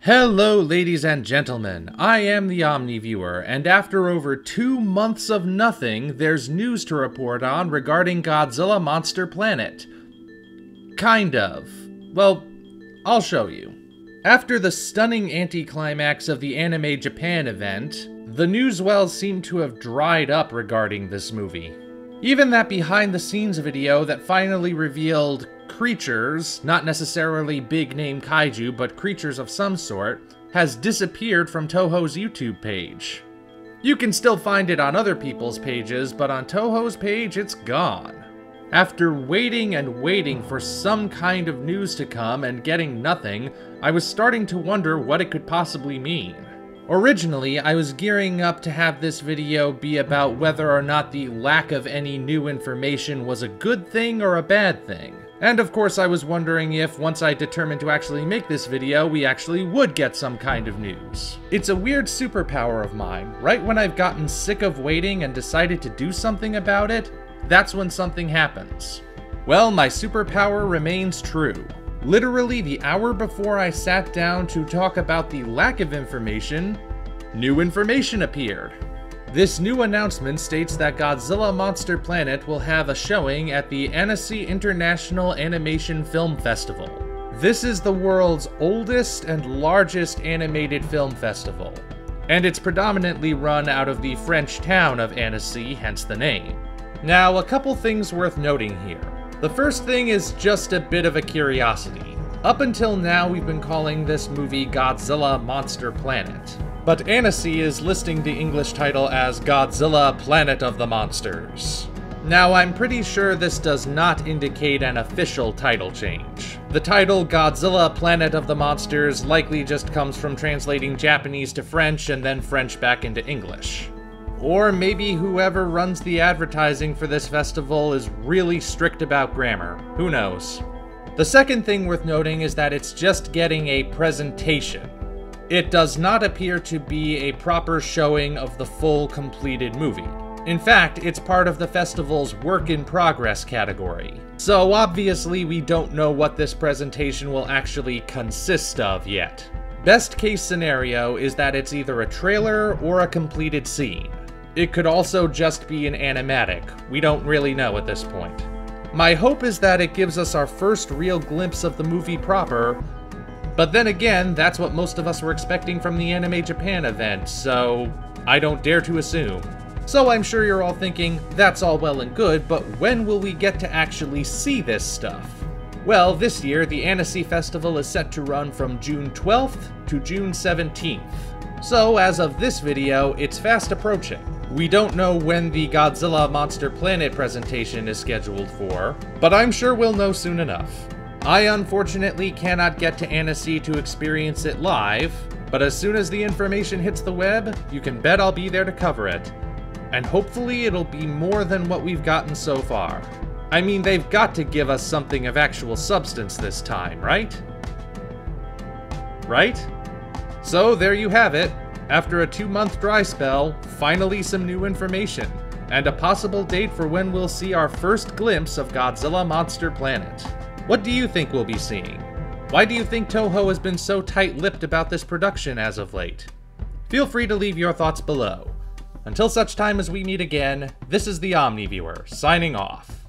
Hello ladies and gentlemen, I am the Omni viewer, and after over 2 months of nothing, there's news to report on regarding Godzilla Monster Planet. Kind of. Well, I'll show you. After the stunning anticlimax of the Anime Japan event, the news wells seem to have dried up regarding this movie. Even that behind-the-scenes video that finally revealed creatures, not necessarily big-name kaiju, but creatures of some sort, has disappeared from Toho's YouTube page. You can still find it on other people's pages, but on Toho's page, it's gone. After waiting and waiting for some kind of news to come and getting nothing, I was starting to wonder what it could possibly mean. Originally, I was gearing up to have this video be about whether or not the lack of any new information was a good thing or a bad thing. And of course I was wondering if, once I determined to actually make this video, we actually would get some kind of news. It's a weird superpower of mine. Right when I've gotten sick of waiting and decided to do something about it, that's when something happens. Well, my superpower remains true. Literally the hour before I sat down to talk about the lack of information, new information appeared. This new announcement states that Godzilla Monster Planet will have a showing at the Annecy International Animation Film Festival. This is the world's oldest and largest animated film festival, and it's predominantly run out of the French town of Annecy, hence the name. Now, a couple things worth noting here. The first thing is just a bit of a curiosity. Up until now, we've been calling this movie Godzilla Monster Planet. But Annecy is listing the English title as Godzilla Planet of the Monsters. Now, I'm pretty sure this does not indicate an official title change. The title Godzilla Planet of the Monsters likely just comes from translating Japanese to French and then French back into English. Or maybe whoever runs the advertising for this festival is really strict about grammar. Who knows? The second thing worth noting is that it's just getting a presentation. It does not appear to be a proper showing of the full completed movie. In fact, it's part of the festival's work in progress category. So obviously we don't know what this presentation will actually consist of yet. Best case scenario is that it's either a trailer or a completed scene. It could also just be an animatic. We don't really know at this point. My hope is that it gives us our first real glimpse of the movie proper, but then again, that's what most of us were expecting from the Anime Japan event, so I don't dare to assume. So I'm sure you're all thinking, that's all well and good, but when will we get to actually see this stuff? Well, this year, the Annecy Festival is set to run from June 12th to June 17th. So as of this video, it's fast approaching. We don't know when the Godzilla Monster Planet presentation is scheduled for, but I'm sure we'll know soon enough. I unfortunately cannot get to Annecy to experience it live, but as soon as the information hits the web, you can bet I'll be there to cover it. And hopefully it'll be more than what we've gotten so far. I mean, they've got to give us something of actual substance this time, right? Right? So there you have it. After a 2-month dry spell, finally some new information, and a possible date for when we'll see our first glimpse of Godzilla Monster Planet. What do you think we'll be seeing? Why do you think Toho has been so tight-lipped about this production as of late? Feel free to leave your thoughts below. Until such time as we meet again, this is the Omni Viewer, signing off.